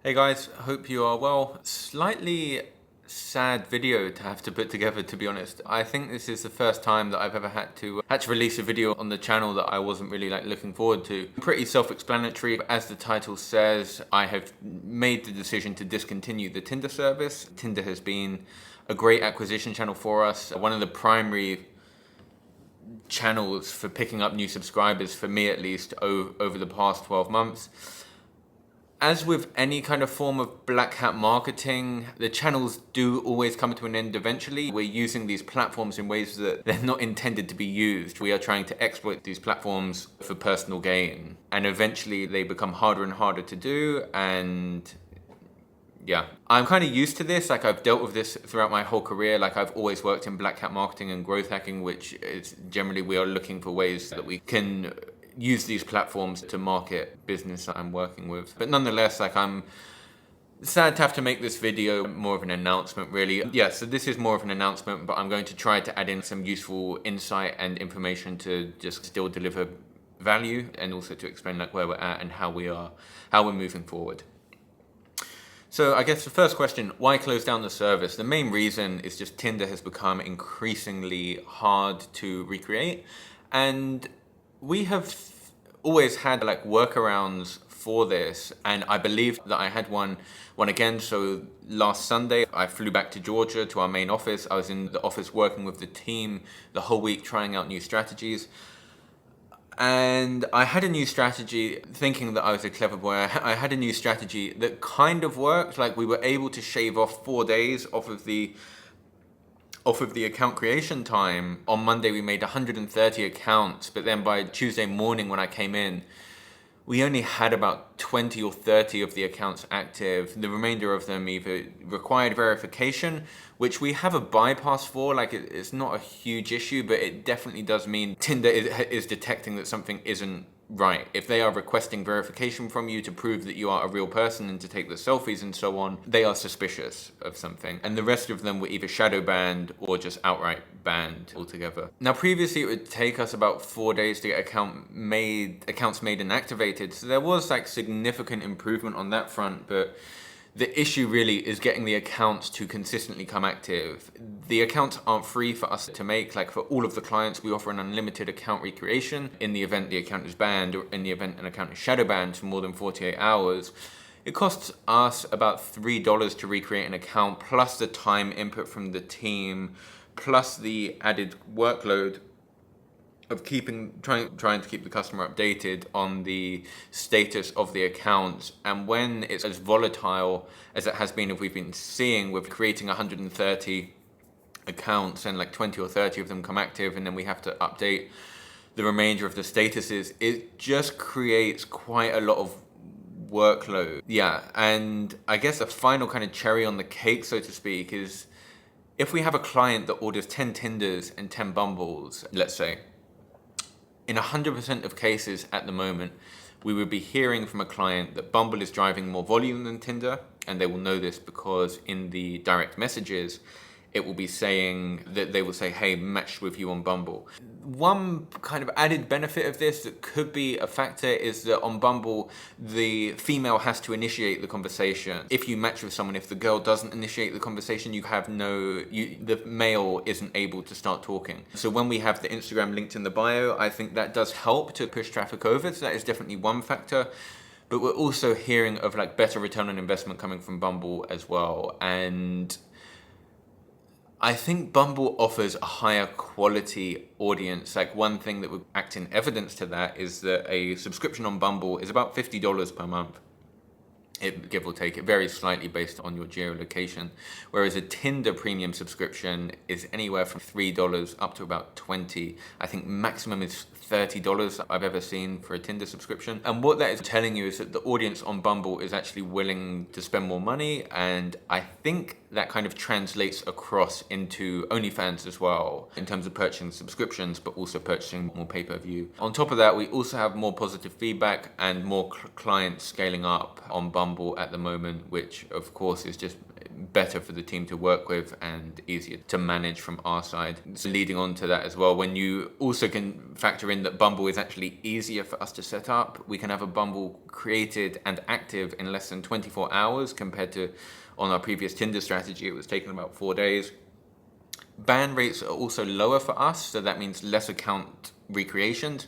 Hey guys, hope you are well. Slightly sad video to have to put together, to be honest. I think this is the first time that I've ever had to release a video on the channel that I wasn't really looking forward to. Pretty self-explanatory. As the title says, I have made the decision to discontinue the Tinder service. Tinder has been a great acquisition channel for us. One of the primary channels for picking up new subscribers, for me at least, over the past 12 months. As with any kind of form of black hat marketing, the channels do always come to an end eventually. We're using these platforms in ways that they're not intended to be used. We are trying to exploit these platforms for personal gain. And eventually they become harder and harder to do. And yeah, I'm kind of used to this. I've dealt with this throughout my whole career. I've always worked in black hat marketing and growth hacking, which is generally we are looking for ways that we can use these platforms to market business that I'm working with. But nonetheless, I'm sad to have to make this video more of an announcement, really. Yeah, so this is more of an announcement, but I'm going to try to add in some useful insight and information to just still deliver value, and also to explain where we're at and how we're moving forward. So I guess the first question, why close down the service? The main reason is just Tinder has become increasingly hard to recreate, and we have always had workarounds for this, and I believe that I had one again. So last Sunday I flew back to Georgia to our main office. I was in the office working with the team the whole week, trying out new strategies. And I had a new strategy, thinking that I was a clever boy. I had a new strategy that kind of worked. We were able to shave off 4 days off of the account creation time. On Monday we made 130 accounts, but then by Tuesday morning when I came in, we only had about 20 or 30 of the accounts active. The remainder of them either required verification, which we have a bypass for. It's not a huge issue, but it definitely does mean Tinder is detecting that something isn't right. If they are requesting verification from you to prove that you are a real person and to take the selfies and so on, they are suspicious of something. And the rest of them were either shadow banned or just outright banned altogether. Now, previously it would take us about 4 days to get accounts made and activated. So there was significant improvement on that front, but the issue really is getting the accounts to consistently come active. The accounts aren't free for us to make. For all of the clients, we offer an unlimited account recreation. In the event the account is banned, or in the event an account is shadow banned for more than 48 hours, it costs us about $3 to recreate an account, plus the time input from the team, plus the added workload of trying to keep the customer updated on the status of the account. And when it's as volatile as it has been, if we've been seeing with creating 130 accounts and 20 or 30 of them come active, and then we have to update the remainder of the statuses, it just creates quite a lot of workload. Yeah, and I guess the final kind of cherry on the cake, so to speak, is if we have a client that orders 10 Tinders and 10 Bumbles, let's say, in 100% of cases at the moment, we would be hearing from a client that Bumble is driving more volume than Tinder, and they will know this because in the direct messages, it will be saying that they will say, hey, matched with you on Bumble. One kind of added benefit of this that could be a factor is that on Bumble, the female has to initiate the conversation. If you match with someone, if the girl doesn't initiate the conversation, the male isn't able to start talking. So when we have the Instagram linked in the bio, I think that does help to push traffic over. So that is definitely one factor. But we're also hearing of better return on investment coming from Bumble as well. And I think Bumble offers a higher quality audience. One thing that would act in evidence to that is that a subscription on Bumble is about $50 per month. Give or take, it varies slightly based on your geolocation. Whereas a Tinder premium subscription is anywhere from $3 up to about $20. I think maximum is $30 I've ever seen for a Tinder subscription. And what that is telling you is that the audience on Bumble is actually willing to spend more money. And I think that kind of translates across into OnlyFans as well, in terms of purchasing subscriptions, but also purchasing more pay-per-view. On top of that, we also have more positive feedback and more clients scaling up on Bumble at the moment, which of course is just better for the team to work with and easier to manage from our side. So leading on to that as well, when you also can factor in that Bumble is actually easier for us to set up, we can have a Bumble created and active in less than 24 hours compared to on our previous Tinder strategy, it was taking about 4 days. Ban rates are also lower for us, so that means less account recreations.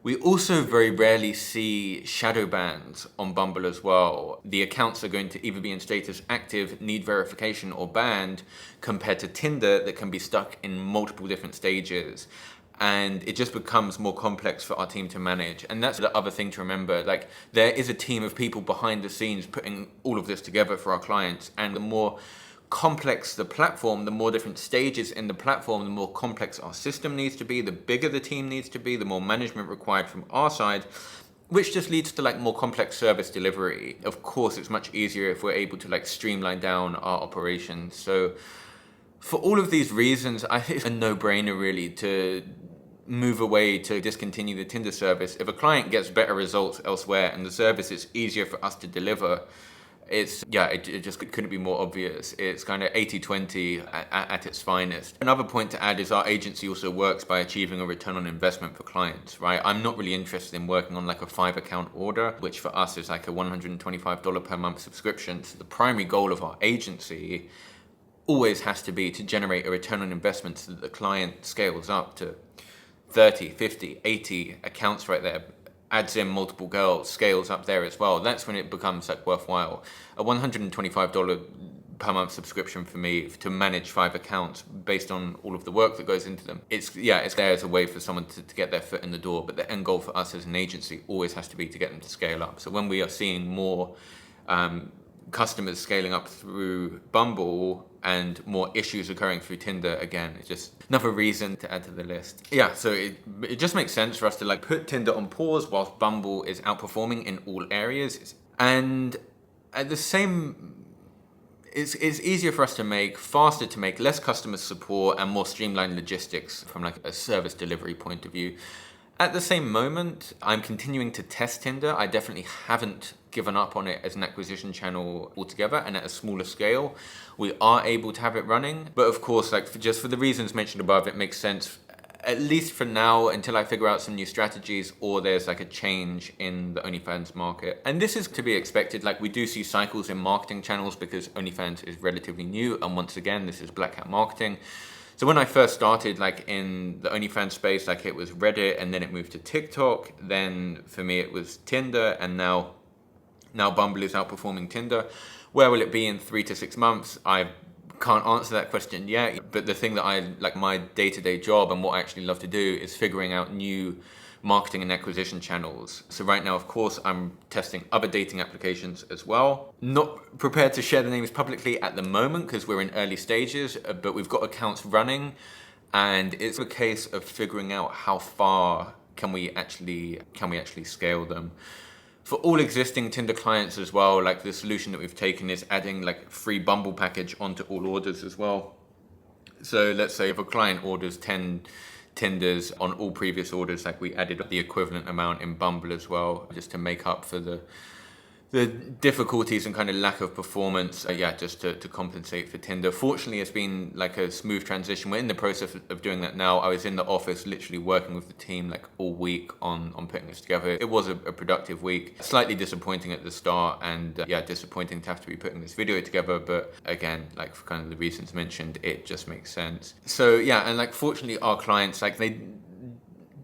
We also very rarely see shadow bans on Bumble as well. The accounts are going to either be in status active, need verification, or banned, compared to Tinder that can be stuck in multiple different stages. And it just becomes more complex for our team to manage. And that's the other thing to remember. Like, there is a team of people behind the scenes putting all of this together for our clients. And the more complex the platform, the more different stages in the platform, the more complex our system needs to be, the bigger the team needs to be, the more management required from our side, which just leads to like more complex service delivery. Of course, it's much easier if we're able to like streamline down our operations. So for all of these reasons, I think it's a no-brainer really to move away to discontinue the Tinder service. If a client gets better results elsewhere and the service is easier for us to deliver, it just couldn't be more obvious. It's kind of 80-20 at its finest. Another point to add is our agency also works by achieving a return on investment for clients, right? I'm not really interested in working on like a 5-account order, which for us is like a $125 per month subscription. So the primary goal of our agency always has to be to generate a return on investment so that the client scales up to 30, 50, 80 accounts right there, adds in multiple girls, scales up there as well. That's when it becomes like worthwhile. A $125 per month subscription for me to manage 5 accounts based on all of the work that goes into them. It's there as a way for someone to get their foot in the door, but the end goal for us as an agency always has to be to get them to scale up. So when we are seeing more customers scaling up through Bumble and more issues occurring through Tinder, again, it's just another reason to add to the list. Yeah, so it just makes sense for us to like put Tinder on pause whilst Bumble is outperforming in all areas. And at the same, it's easier for us to make, faster to make, less customer support and more streamlined logistics from like a service delivery point of view. At the same moment, I'm continuing to test Tinder. I definitely haven't given up on it as an acquisition channel altogether, and at a smaller scale, we are able to have it running. But of course, like for the reasons mentioned above, it makes sense, at least for now, until I figure out some new strategies or there's like a change in the OnlyFans market. And this is to be expected. Like, we do see cycles in marketing channels because OnlyFans is relatively new. And once again, this is black hat marketing. So when I first started like in the OnlyFans space, like it was Reddit and then it moved to TikTok. Then for me it was Tinder, and now Bumble is outperforming Tinder. Where will it be in 3 to 6 months? I can't answer that question yet. But the thing that I like, my day-to-day job and what I actually love to do is figuring out new marketing and acquisition channels. So right now, of course, I'm testing other dating applications as well. Not prepared to share the names publicly at the moment because we're in early stages, but we've got accounts running, and it's a case of figuring out how far can we actually scale them. For all existing Tinder clients as well, like the solution that we've taken is adding like free Bumble package onto all orders as well. So let's say if a client orders 10 Tinders on all previous orders, like we added the equivalent amount in Bumble as well, just to make up for the difficulties and kind of lack of performance, just to compensate for Tinder. Fortunately, it's been like a smooth transition. We're in the process of doing that now. I was in the office literally working with the team like all week on putting this together. It was a productive week. Slightly disappointing at the start, and disappointing to have to be putting this video together, but again, like for kind of the reasons mentioned, it just makes sense. So and like fortunately our clients, like they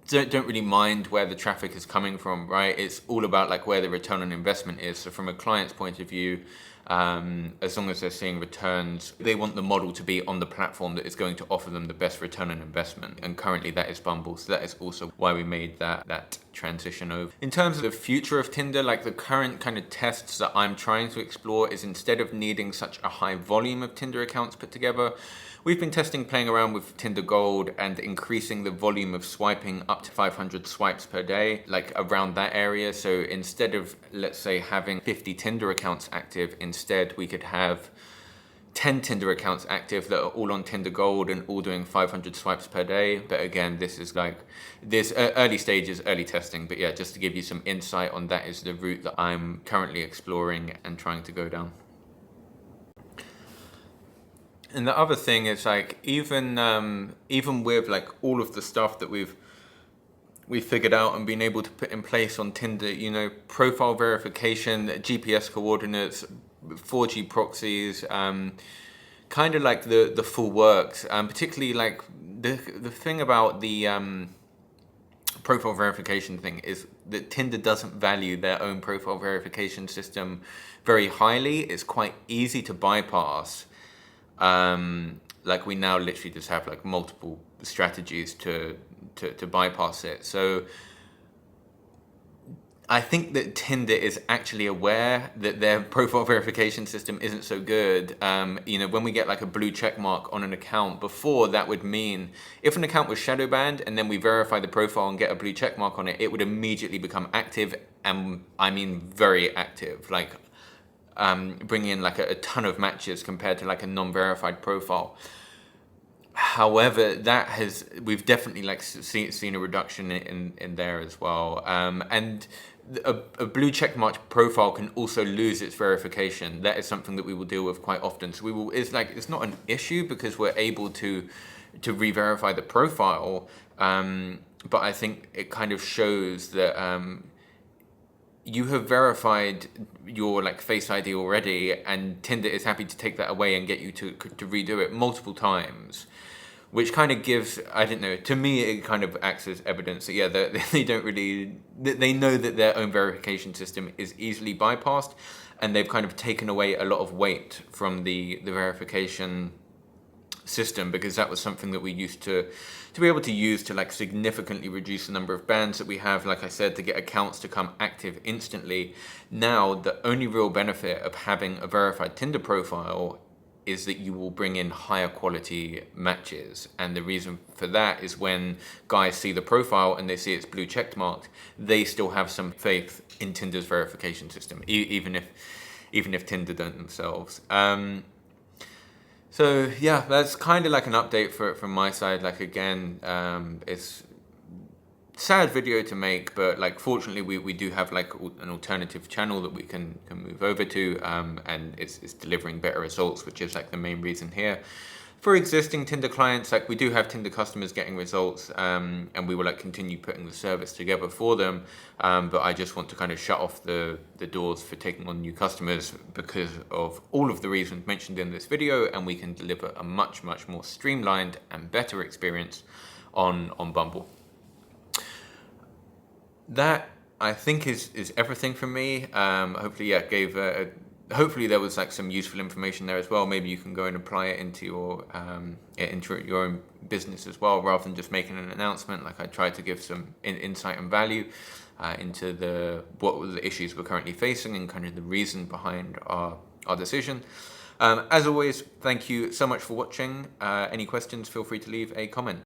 don't really mind where the traffic is coming from, right? It's all about like where the return on investment is. So from a client's point of view, as long as they're seeing returns, they want the model to be on the platform that is going to offer them the best return on investment. And currently that is Bumble. So that is also why we made that transition over. In terms of the future of Tinder, like the current kind of tests that I'm trying to explore is, instead of needing such a high volume of Tinder accounts put together, we've been playing around with Tinder Gold and increasing the volume of swiping up to 500 swipes per day, like around that area. So instead of, let's say, having 50 Tinder accounts active, instead we could have 10 Tinder accounts active that are all on Tinder Gold and all doing 500 swipes per day. But again, this is like this early stages, early testing. But just to give you some insight on that is the route that I'm currently exploring and trying to go down. And the other thing is like even with like all of the stuff that we've figured out and been able to put in place on Tinder, you know, profile verification, GPS coordinates, 4G proxies, kind of like the full works. Particularly like the thing about the profile verification thing is that Tinder doesn't value their own profile verification system very highly. It's quite easy to bypass. Like we now literally just have like multiple strategies to bypass it. So I think that Tinder is actually aware that their profile verification system isn't so good. You know, when we get like a blue check mark on an account, before that would mean if an account was shadow banned and then we verify the profile and get a blue check mark on it, it would immediately become active, and I mean very active, like bringing in like a ton of matches compared to like a non-verified profile. However, we've definitely like seen a reduction in there as well. And a blue checkmark profile can also lose its verification. That is something that we will deal with quite often. So it's not an issue because we're able to re-verify the profile. But I think it kind of shows that you have verified your like Face ID already, and Tinder is happy to take that away and get you to redo it multiple times, which kind of gives, I don't know, to me it kind of acts as evidence that, yeah, they don't really, they know that their own verification system is easily bypassed, and they've kind of taken away a lot of weight from the verification system, because that was something that we used to be able to use to like significantly reduce the number of bans that we have, like I said, to get accounts to come active instantly. Now, the only real benefit of having a verified Tinder profile is that you will bring in higher quality matches. And the reason for that is when guys see the profile and they see it's blue checked marked, they still have some faith in Tinder's verification system, even if Tinder don't themselves. So yeah, that's kind of like an update from my side. Like again, it's sad video to make, but like fortunately we do have like an alternative channel that we can move over to, and it's delivering better results, which is like the main reason here. For existing Tinder clients, like we do have Tinder customers getting results, and we will like continue putting the service together for them. But I just want to kind of shut off the doors for taking on new customers because of all of the reasons mentioned in this video, and we can deliver a much more streamlined and better experience on Bumble. That I think is everything from me. Hopefully, yeah, hopefully there was like some useful information there as well. Maybe you can go and apply it into your own business as well, rather than just making an announcement. Like I tried to give some insight and value into what were the issues we're currently facing and kind of the reason behind our decision. As always, thank you so much for watching. Any questions, feel free to leave a comment.